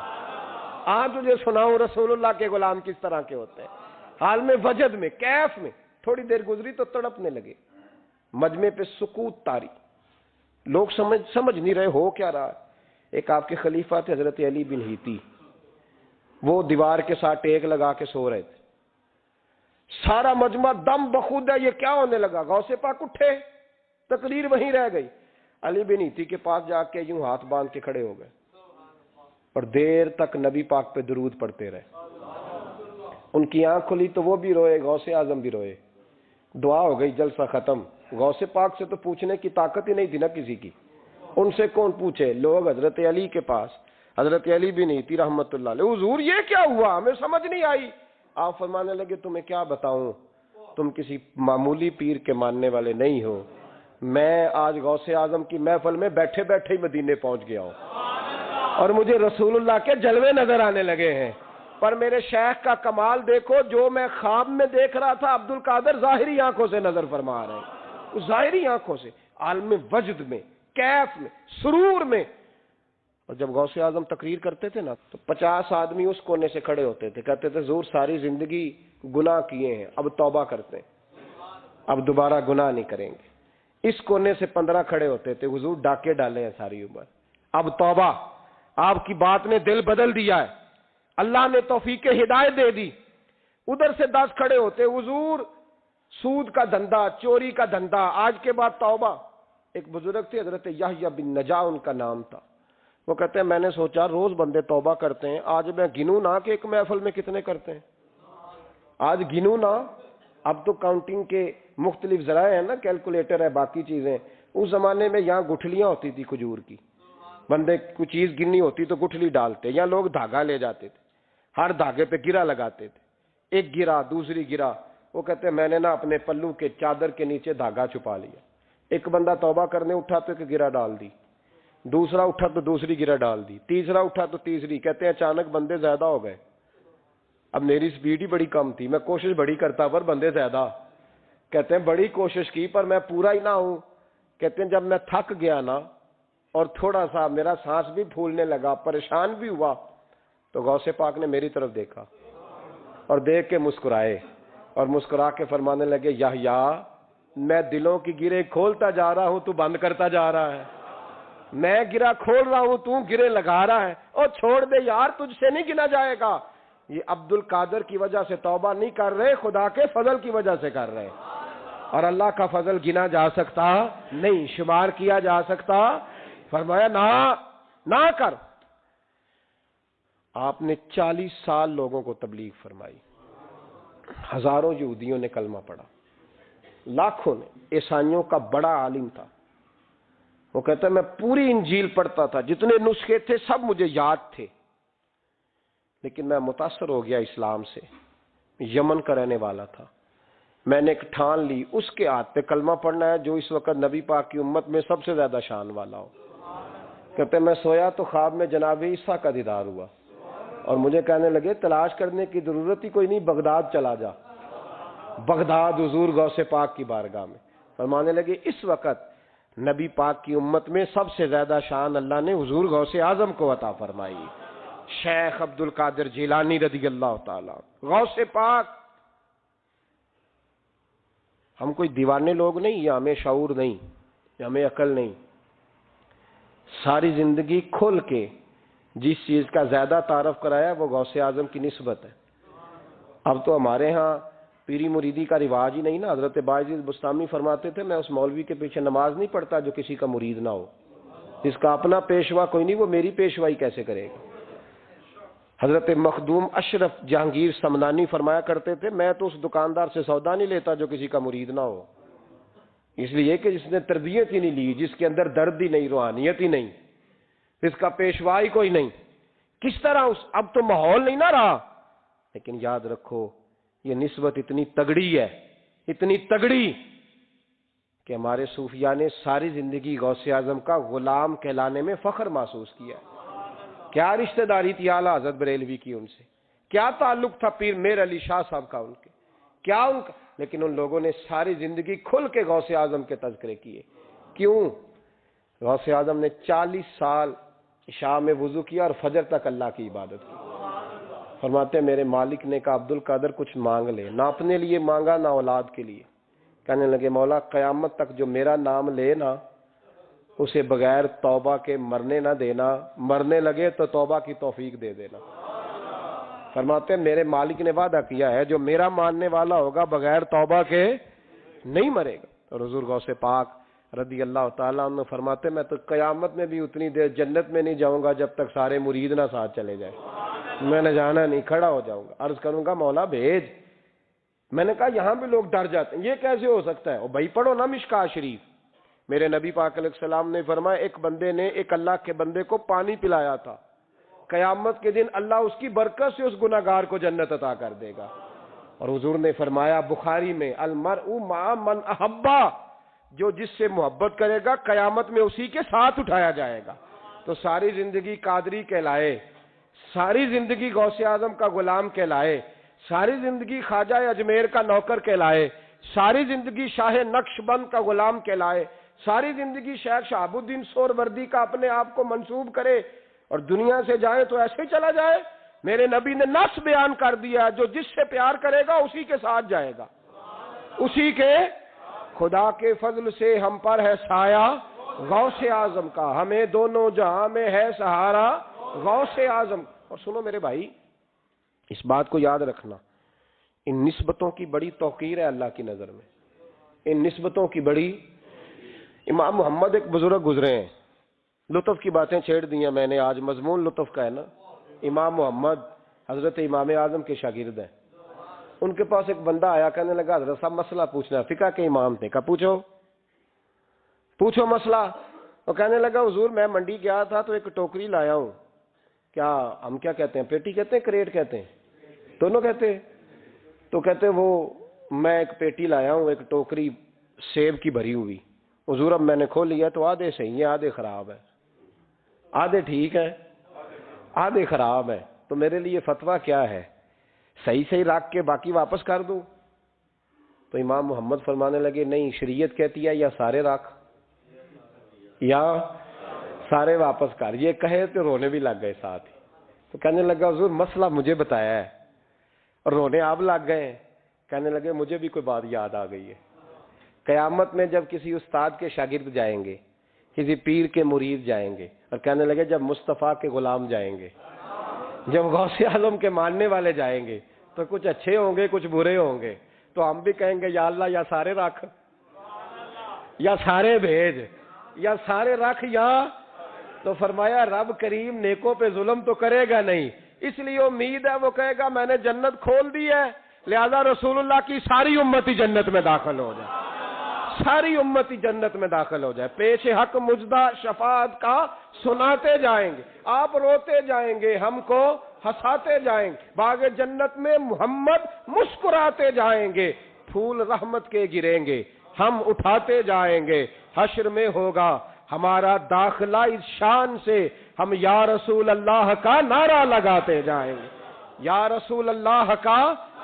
آج تجھے سناؤں رسول اللہ کے غلام کس طرح کے ہوتے ہیں۔ حال میں وجد میں، کیف میں، تھوڑی دیر گزری تو تڑپنے لگے۔ مجمع پہ سکوت طاری، لوگ سمجھ نہیں رہے ہو کیا رہا۔ ایک آپ کے خلیفہ تھے حضرت علی بن ہیتی، وہ دیوار کے ساتھ ٹیک لگا کے سو رہے تھے۔ سارا مجمع دم بخود ہے، یہ کیا ہونے لگا؟ غوث پاک اٹھے، تقریر وہیں رہ گئی۔ علی بن ہیتی کے پاس جا کے یوں ہاتھ باندھ کے کھڑے ہو گئے اور دیر تک نبی پاک پہ درود پڑھتے رہے۔ ان کی آنکھ کھلی تو وہ بھی روئے، غوث اعظم بھی روئے۔ دعا ہو گئی، جلسہ ختم۔ غوث پاک سے تو پوچھنے کی طاقت ہی نہیں تھی نا کسی کی، ان سے کون پوچھے؟ لوگ حضرت علی کے پاس، حضرت علی بن ہیتی رحمت اللہ علیہ، حضور یہ کیا ہوا؟ ہمیں سمجھ نہیں آئی۔ آپ فرمانے لگے، تمہیں کیا بتاؤں، تم کسی معمولی پیر کے ماننے والے نہیں ہو۔ میں آج غوث اعظم کی محفل میں بیٹھے بیٹھے ہی مدینے پہنچ گیا ہوں اور مجھے رسول اللہ کے جلوے نظر آنے لگے ہیں۔ پر میرے شیخ کا کمال دیکھو، جو میں خواب میں دیکھ رہا تھا عبد القادر ظاہری آنکھوں سے نظر فرما رہے ہیں، ظاہری آنکھوں سے، عالم وجد میں، کیف میں، سرور میں۔ اور جب غوث اعظم تقریر کرتے تھے نا تو 50 آدمی اس کونے سے کھڑے ہوتے تھے، کہتے تھے حضور ساری زندگی گناہ کیے ہیں، اب توبہ کرتے ہیں، اب دوبارہ گناہ نہیں کریں گے۔ اس کونے سے 15 کھڑے ہوتے تھے، حضور ڈاکے ڈالے ہیں ساری عمر، اب توبہ، آپ کی بات نے دل بدل دیا ہے، اللہ نے توفیق ہدایت دے دی۔ ادھر سے 10 کھڑے ہوتے، حضور سود کا دھندا، چوری کا دھندا، آج کے بعد توبہ۔ ایک بزرگ تھے حضرت یحییٰ بن نجا ان کا نام تھا، وہ کہتے ہیں میں نے سوچا روز بندے توبہ کرتے ہیں، آج میں گنوں نہ کہ ایک محفل میں کتنے کرتے ہیں، آج گنوں نہ۔ اب تو کاؤنٹنگ کے مختلف ذرائع ہیں نا، کیلکولیٹر ہے، باقی چیزیں۔ اس زمانے میں یہاں گٹھلیاں ہوتی تھی کھجور کی، بندے کوئی چیز گننی ہوتی تو گٹھلی ڈالتے، یا لوگ دھاگا لے جاتے تھے، ہر دھاگے پہ گرا لگاتے تھے، ایک گرا دوسری گرا۔ وہ کہتے ہیں میں نے نا اپنے پلو کے چادر کے نیچے دھاگا چھپا لیا، ایک بندہ توبہ کرنے اٹھا تو ایک گرا ڈال دی، دوسرا اٹھا تو دوسری گرا ڈال دی، تیسرا اٹھا تو تیسری۔ کہتے ہیں اچانک بندے زیادہ ہو گئے، اب میری سپیڈ ہی بڑی کم تھی، میں کوشش بڑی کرتا پر بندے زیادہ۔ کہتے ہیں بڑی کوشش کی پر میں پورا ہی نہ ہوں۔ کہتے ہیں جب میں تھک گیا نا اور تھوڑا سا میرا سانس بھی پھولنے لگا، پریشان بھی ہوا، تو غوث پاک نے میری طرف دیکھا اور دیکھ کے مسکرائے اور مسکرا کے فرمانے لگے، یحییٰ میں دلوں کی گرے کھولتا جا رہا ہوں، تو بند کرتا جا رہا ہے، میں گرا کھول رہا ہوں، تو گرے لگا رہا ہے، اور چھوڑ دے یار، تجھ سے نہیں گنا جائے گا۔ یہ عبد القادر کی وجہ سے توبہ نہیں کر رہے، خدا کے فضل کی وجہ سے کر رہے، اور اللہ کا فضل گنا جا سکتا نہیں، شمار کیا جا سکتا۔ فرمایا نہ کر۔ آپ نے 40 سال لوگوں کو تبلیغ فرمائی، ہزاروں یہودیوں نے کلمہ پڑھا، لاکھوں نے۔ عیسائیوں کا بڑا عالم تھا، وہ کہتا ہے میں پوری انجیل پڑھتا تھا، جتنے نسخے تھے سب مجھے یاد تھے، لیکن میں متاثر ہو گیا اسلام سے۔ یمن کا رہنے والا تھا، میں نے ایک ٹھان لی اس کے ہاتھ پہ کلمہ پڑھنا ہے جو اس وقت نبی پاک کی امت میں سب سے زیادہ شان والا ہو۔ کہتے میں سویا تو خواب میں جناب عیسیٰ کا دیدار ہوا، اور مجھے کہنے لگے تلاش کرنے کی ضرورت ہی کوئی نہیں، بغداد چلا جا۔ بغداد حضور غوث پاک کی بارگاہ میں فرمانے لگے اس وقت نبی پاک کی امت میں سب سے زیادہ شان اللہ نے حضور غوث اعظم کو عطا فرمائی، شیخ عبد القادر جیلانی رضی اللہ تعالی۔ غوث پاک، ہم کوئی دیوانے لوگ نہیں، یا ہمیں شعور نہیں، یا ہمیں عقل نہیں، ساری زندگی کھل کے جس چیز کا زیادہ تعارف کرایا وہ غوث اعظم کی نسبت ہے۔ اب تو ہمارے ہاں پیری مریدی کا رواج ہی نہیں نا۔ حضرت باعزید بستامی فرماتے تھے میں اس مولوی کے پیچھے نماز نہیں پڑھتا جو کسی کا مرید نہ ہو، جس کا اپنا پیشوا کوئی نہیں وہ میری پیشوائی کیسے کرے گا۔ حضرت مخدوم اشرف جہانگیر سمنانی فرمایا کرتے تھے میں تو اس دکاندار سے سودا نہیں لیتا جو کسی کا مرید نہ ہو، اس لیے کہ جس نے تربیت ہی نہیں لی، جس کے اندر درد ہی نہیں، روحانیت ہی نہیں، اس کا پیشوا ہی کوئی نہیں. کس طرح اب تو ماحول نہیں نہ رہا. لیکن یاد رکھو یہ نسبت اتنی تگڑی ہے، اتنی تگڑی کہ ہمارے صوفیاء نے ساری زندگی غوث اعظم کا غلام کہلانے میں فخر محسوس کیا. کیا رشتہ داری تھی اعلیٰ حضرت بریلوی کی ان سے، کیا تعلق تھا پیر میر علی شاہ صاحب کا ان کے، کیا ان کا، لیکن ان لوگوں نے ساری زندگی کھل کے غوث اعظم کے تذکرے کیے. کیوں؟ غوث اعظم نے 40 سال عشاء میں وضو کیا اور فجر تک اللہ کی عبادت کی. فرماتے ہیں میرے مالک نے کہا عبد القادر کچھ مانگ لے، نہ اپنے لیے مانگا نہ اولاد کے لیے. کہنے لگے مولا قیامت تک جو میرا نام لے نا اسے بغیر توبہ کے مرنے نہ دینا، مرنے لگے تو توبہ کی توفیق دے دینا. فرماتے ہیں میرے مالک نے وعدہ کیا ہے جو میرا ماننے والا ہوگا بغیر توبہ کے نہیں مرے گا. اور حضور غوث پاک رضی اللہ تعالیٰ عنہ فرماتے میں تو قیامت میں بھی اتنی دیر جنت میں نہیں جاؤں گا جب تک سارے مرید نہ ساتھ چلے جائیں. میں نے جانا نہیں، کھڑا ہو جاؤں گا، عرض کروں گا مولا بھیج. میں نے کہا یہاں بھی لوگ ڈر جاتے ہیں، یہ کیسے ہو سکتا ہے؟ اور بھائی پڑھو نا مشکوٰۃ شریف. میرے نبی پاک علیہ السلام نے فرمایا ایک بندے نے ایک اللہ کے بندے کو پانی پلایا تھا، قیامت کے دن اللہ اس کی برکت سے اس گناہگار کو جنت عطا کر دے گا. اور حضور نے فرمایا بخاری میں المرء مع من احبا، جو جس سے محبت کرے گا قیامت میں اسی کے ساتھ اٹھایا جائے گا. تو ساری زندگی قادری کہلائے، ساری زندگی غوث اعظم کا غلام کہلائے، ساری زندگی خواجہ اجمیر کا نوکر کہلائے، ساری زندگی شاہ نقش بند کا غلام کہلائے، ساری زندگی شیخ شہاب الدین سہروردی کا اپنے آپ کو منسوب کرے اور دنیا سے جائے تو ایسے ہی چلا جائے. میرے نبی نے نص بیان کر دیا جو جس سے پیار کرے گا اسی کے ساتھ جائے گا، اسی کے. خدا کے فضل سے ہم پر ہے سایہ غوث اعظم کا، ہمیں دونوں جہاں میں ہے سہارا غوث اعظم. اور سنو میرے بھائی اس بات کو یاد رکھنا، ان نسبتوں کی بڑی توقیر ہے اللہ کی نظر میں، ان نسبتوں کی بڑی. امام محمد ایک بزرگ گزرے ہیں، لطف کی باتیں چھیڑ دی ہیں میں نے، آج مضمون لطف کا ہے نا. امام محمد حضرت امام اعظم کے شاگرد ہیں. ان کے پاس ایک بندہ آیا، کہنے لگا حضرت صاحب مسئلہ پوچھنا ہے. فقہ کے امام تھے، کہا پوچھو مسئلہ. وہ کہنے لگا حضور میں منڈی گیا تھا تو ایک ٹوکری لایا ہوں. کیا ہم کیا کہتے ہیں، پیٹی کہتے ہیں کریٹ کہتے ہیں؟ دونوں کہتے ہیں. تو کہتے وہ میں ایک پیٹی لایا ہوں، ایک ٹوکری سیب کی بھری ہوئی. حضور اب میں نے کھول لیا تو آدھے صحیح ہیں آدھے خراب ہے، آدھے ٹھیک ہے آدھے خراب ہے. تو میرے لیے فتویٰ کیا ہے، صحیح رکھ کے باقی واپس کر دوں؟ تو امام محمد فرمانے لگے نہیں، شریعت کہتی ہے یا سارے رکھ یا سارے واپس کر. یہ کہے تو رونے بھی لگ گئے ساتھ ہی. تو کہنے لگا حضور مسئلہ مجھے بتایا ہے، اور رونے آپ لگ گئے. کہنے لگے مجھے بھی کوئی بات یاد آ گئی ہے. قیامت میں جب کسی استاد کے شاگرد جائیں گے، کسی پیر کے مرید جائیں گے، اور کہنے لگے جب مصطفیٰ کے غلام جائیں گے، جب غوث اعظم کے ماننے والے جائیں گے تو کچھ اچھے ہوں گے کچھ برے ہوں گے. تو ہم بھی کہیں گے یا اللہ یا سارے رکھ یا سارے بھیج یا سارے رکھ یا. تو فرمایا رب کریم نیکوں پہ ظلم تو کرے گا نہیں، اس لیے امید ہے وہ کہے گا میں نے جنت کھول دی ہے، لہذا رسول اللہ کی ساری امتی جنت میں داخل ہو جائے، ساری امتی جنت میں داخل ہو جائے. پیش حق مجدہ شفاعت کا سناتے جائیں گے، آپ روتے جائیں گے، ہم کو ہنساتے جائیں گے. باغ جنت میں محمد مسکراتے جائیں گے، پھول رحمت کے گریں گے، ہم اٹھاتے جائیں گے. حشر میں ہوگا ہمارا داخلہ اس شان سے، ہم یا رسول اللہ کا نعرہ لگاتے جائیں گے، یا رسول اللہ کا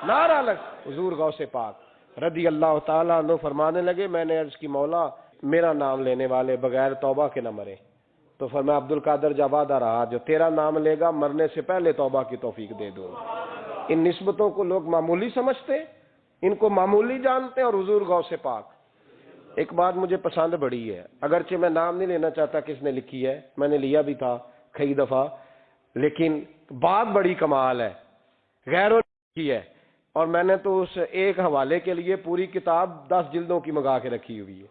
نعرہ حضور غوث پاک رضی اللہ تعالیٰ عنہ فرمانے لگے میں نے عرض کی مولا میرا نام لینے والے بغیر توبہ کے نہ مرے. تو فرمایا عبد القادر جب وعدہ رہا جو تیرا نام لے گا مرنے سے پہلے توبہ کی توفیق دے دوں. ان نسبتوں کو لوگ معمولی سمجھتے، ان کو معمولی جانتے ہیں. اور حضور غوث پاک ایک بات مجھے پسند بڑی ہے، اگرچہ میں نام نہیں لینا چاہتا کس نے لکھی ہے، میں نے لیا بھی تھا کئی دفعہ، لیکن بات بڑی کمال ہے، غیروں نے کی ہے. اور میں نے تو اس ایک حوالے کے لیے پوری کتاب 10 جلدوں کی منگا کے رکھی ہوئی ہے،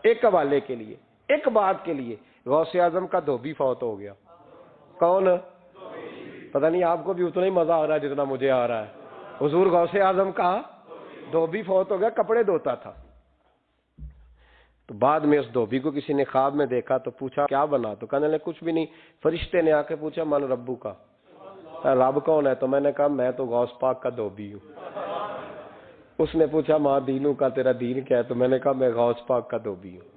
ایک حوالے کے لیے، ایک بات کے لیے. غوث اعظم کا دھوبی فوت ہو گیا. کون؟ پتہ نہیں آپ کو بھی اتنا ہی مزہ آ رہا ہے جتنا مجھے آ رہا ہے. حضور غوث اعظم کا دھوبی فوت ہو گیا، کپڑے دھوتا تھا. تو بعد میں اس دھوبی کو کسی نے خواب میں دیکھا تو پوچھا کیا بنا؟ تو کہنے لگے کچھ بھی نہیں. فرشتے نے آ کے پوچھا من ربو کا، رب کون ہے؟ تو میں نے کہا میں تو غوث پاک کا دھوبی ہوں. اس نے پوچھا ماں دینوں کا، تیرا دین کیا ہے؟ تو میں نے کہا میں غوث پاک کا دھوبی ہوں.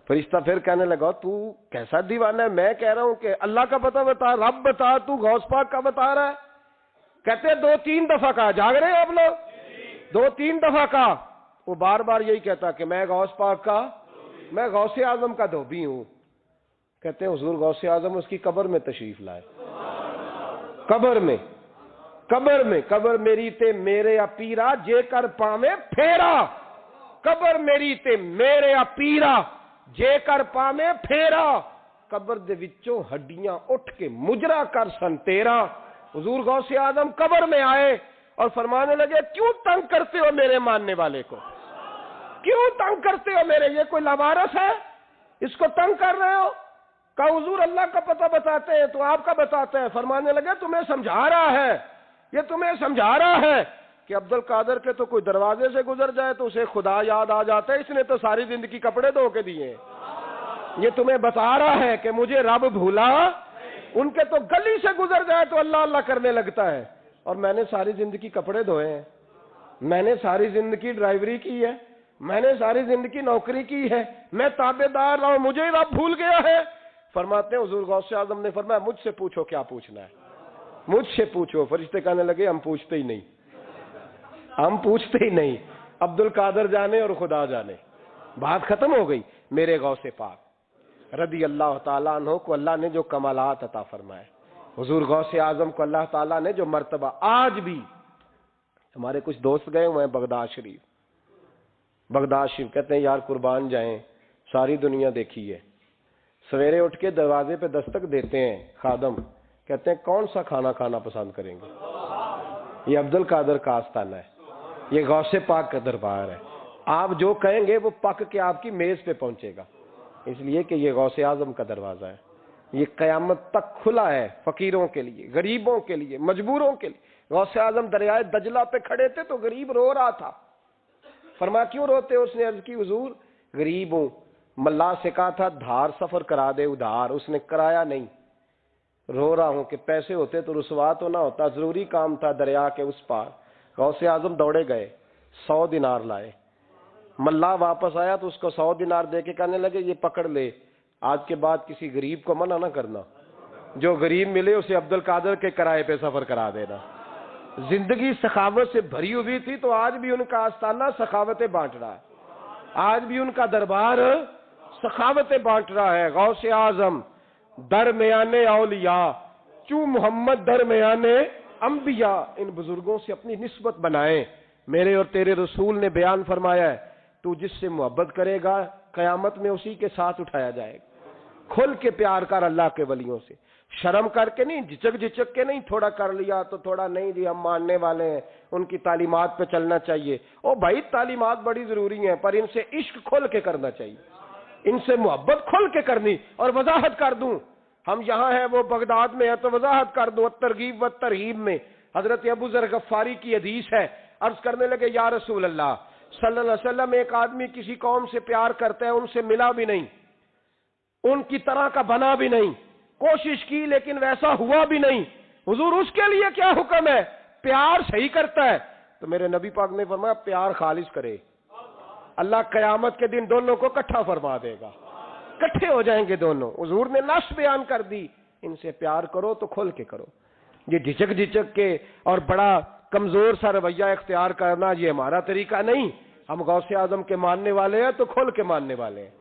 فرشتہ پھر کہنے لگا تو کیسا دیوانہ ہے، میں کہہ رہا ہوں کہ اللہ کا پتہ بتا، رب بتا، تو غوث پاک کا بتا رہا ہے. کہتے ہیں 2-3 دفعہ کہا. جاگ رہے ہیں آپ لوگ؟ 2-3 دفعہ کہا. وہ بار بار یہی کہتا کہ میں غوث پاک کا، میں غوث اعظم کا دھوبی ہوں. کہتے ہیں حضور غوث اعظم اس کی قبر میں تشریف لائے. قبر میری تے میرے پیرا جے کر پاویں پھیرا. قبر میری تے میرے پیرا جے کر پاویں پھیرا. قبر دے وچوں ہڈیاں اٹھ کے مجرا کر سن تیرا. حضور غوث اعظم قبر میں آئے اور فرمانے لگے کیوں تنگ کرتے ہو میرے ماننے والے کو؟ کیوں تنگ کرتے ہو میرے؟ یہ کوئی لوارث ہے، اس کو تنگ کر رہے ہو؟ کہا حضور اللہ کا پتہ بتاتے ہیں تو آپ کا بتاتے ہیں. فرمانے لگے تمہیں سمجھا رہا ہے، یہ تمہیں سمجھا رہا ہے کہ عبد القادر کے تو کوئی دروازے سے گزر جائے تو اسے خدا یاد آ جاتا ہے، اس نے تو ساری زندگی کپڑے دھو کے دیے. یہ تمہیں بتا رہا ہے کہ مجھے رب بھولا، ان کے تو گلی سے گزر جائے تو اللہ اللہ کرنے لگتا ہے، اور میں نے ساری زندگی کپڑے دھوئے ہیں، میں نے ساری زندگی ڈرائیوری کی ہے، میں نے ساری زندگی نوکری کی ہے، میں تابع دار رہا ہوں، مجھے رب بھول گیا ہے. فرماتے ہیں حضور غوث اعظم نے فرمایا مجھ سے پوچھو کیا پوچھنا ہے، مجھ سے پوچھو. فرشتے کہنے لگے ہم پوچھتے ہی نہیں، ہم پوچھتے ہی نہیں، عبد القادر جانے اور خدا جانے. بات ختم ہو گئی. میرے غوث پاک رضی اللہ تعالیٰ عنہ کو اللہ نے جو کمالات عطا فرمائے، حضور غوث اعظم کو اللہ تعالیٰ نے جو مرتبہ، آج بھی ہمارے کچھ دوست گئے ہوئے ہیں بغداد شریف، کہتے ہیں یار قربان جائیں، ساری دنیا دیکھی ہے. سویرے اٹھ کے دروازے پہ دستک دیتے ہیں خادم، کہتے ہیں کون سا کھانا کھانا پسند کریں گے؟ یہ عبد القادر کا آستانہ ہے، یہ غوث پاک کا دربار ہے. آپ جو کہیں گے وہ پک کے آپ کی میز پہ پہنچے گا، اس لیے کہ یہ غوث اعظم کا دروازہ ہے. یہ قیامت تک کھلا ہے، فقیروں کے لیے، غریبوں کے لیے، مجبوروں کے لیے. غوث اعظم دریائے دجلہ پہ کھڑے تھے تو غریب رو رہا تھا. فرمایا کیوں روتے؟ اس نے عرض کی حضور غریب ہوں، ملا سے کہا تھا دھار سفر کرا دے ادھار، اس نے کرایا نہیں، رو رہا ہوں کہ پیسے ہوتے تو رسوا تو نہ ہوتا، ضروری کام تھا دریا کے اس پار. غوث اعظم دوڑے گئے، 100 دینار لائے. ملا واپس آیا تو اس کو 100 دینار دے کے کہنے لگے یہ پکڑ لے، آج کے بعد کسی غریب کو منع نہ کرنا، جو غریب ملے اسے عبد القادر کے کرائے پہ سفر کرا دینا. زندگی سخاوت سے بھری ہوئی تھی تو آج بھی ان کا آستانہ سخاوتیں بانٹ رہا ہے، آج بھی ان کا دربار سخاوتیں بانٹ رہا ہے. غوث اعظم درمیان اولیاء چوں محمد درمیان انبیاء، ان بزرگوں سے اپنی نسبت بنائیں. میرے اور تیرے رسول نے بیان فرمایا ہے تو جس سے محبت کرے گا قیامت میں اسی کے ساتھ اٹھایا جائے گا. کھل کے پیار کر اللہ کے ولیوں سے، شرم کر کے نہیں، جھجک کے نہیں، تھوڑا کر لیا تو تھوڑا نہیں جی ہم ماننے والے ہیں، ان کی تعلیمات پہ چلنا چاہیے. او بھائی تعلیمات بڑی ضروری ہیں پر ان سے عشق کھل کے کرنا چاہیے، ان سے محبت کھل کے کرنی. اور وضاحت کر دوں، ہم یہاں ہیں وہ بغداد میں ہیں تو وضاحت کر دوں. ترغیب و ترہیب میں حضرت ابو ذر غفاری کی حدیث ہے، عرض کرنے لگے یا رسول اللہ صلی اللہ علیہ وسلم ایک آدمی کسی قوم سے پیار کرتا ہے، ان سے ملا بھی نہیں، ان کی طرح کا بنا بھی نہیں، کوشش کی لیکن ویسا ہوا بھی نہیں، حضور اس کے لیے کیا حکم ہے؟ پیار صحیح کرتا ہے تو میرے نبی پاک نے فرمایا پیار خالص کرے، اللہ قیامت کے دن دونوں کو اکٹھا فرما دے گا، اکٹھے ہو جائیں گے دونوں. حضور نے نص بیان کر دی، ان سے پیار کرو تو کھل کے کرو. یہ جھجک کے اور بڑا کمزور سا رویہ اختیار کرنا یہ ہمارا طریقہ نہیں. ہم غوث اعظم کے ماننے والے ہیں تو کھل کے ماننے والے ہیں،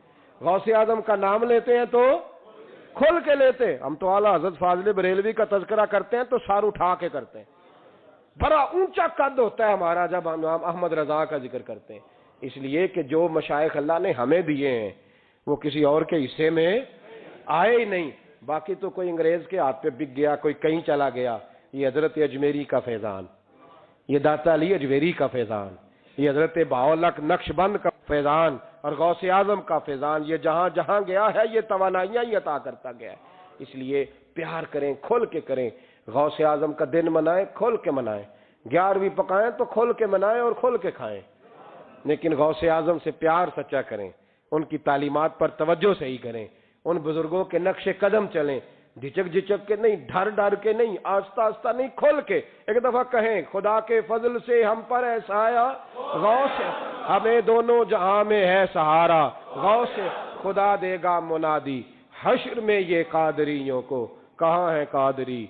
غوث اعظم کا نام لیتے ہیں تو کھل کے لیتے ہیں. ہم تو اعلیٰ حضرت فاضل بریلوی کا تذکرہ کرتے ہیں تو سار اٹھا کے کرتے ہیں، بڑا اونچا قد ہوتا ہے ہمارا جب ہم احمد رضا کا ذکر کرتے ہیں، اس لیے کہ جو مشائخ اللہ نے ہمیں دیے ہیں وہ کسی اور کے حصے میں آئے ہی نہیں. باقی تو کوئی انگریز کے ہاتھ پہ بک گیا، کوئی کہیں چلا گیا. یہ حضرت اجمیری کا فیضان، یہ داتا علی اجمیری کا فیضان، یہ حضرت بہاءالحق نقش بند کا فیضان اور غوث اعظم کا فیضان، یہ جہاں جہاں گیا ہے یہ توانائیاں ہی عطا کرتا گیا ہے. اس لیے پیار کریں، کھول کے کریں. غوث اعظم کا دن منائیں، کھول کے منائیں. 11ویں پکائیں تو کھول کے منائیں اور کھول کے کھائیں، لیکن غوث اعظم سے پیار سچا کریں. ان کی تعلیمات پر توجہ سے ہی کریں، ان بزرگوں کے نقش قدم چلیں، جھجک جھجک کے نہیں، ڈر ڈر کے نہیں، آہستہ آہستہ نہیں، کھول کے ایک دفعہ کہیں خدا کے فضل سے ہم پر ہے سایہ غوث ہے، ہمیں دونوں جہاں میں ہے سہارا غوث ہے، خدا دے گا منادی حشر میں یہ قادریوں کو، کہاں ہے قادری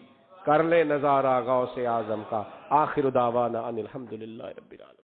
کر لے نظارہ غوث اعظم کا۔ آخر دعوانا ان الحمدللہ رب العالمین۔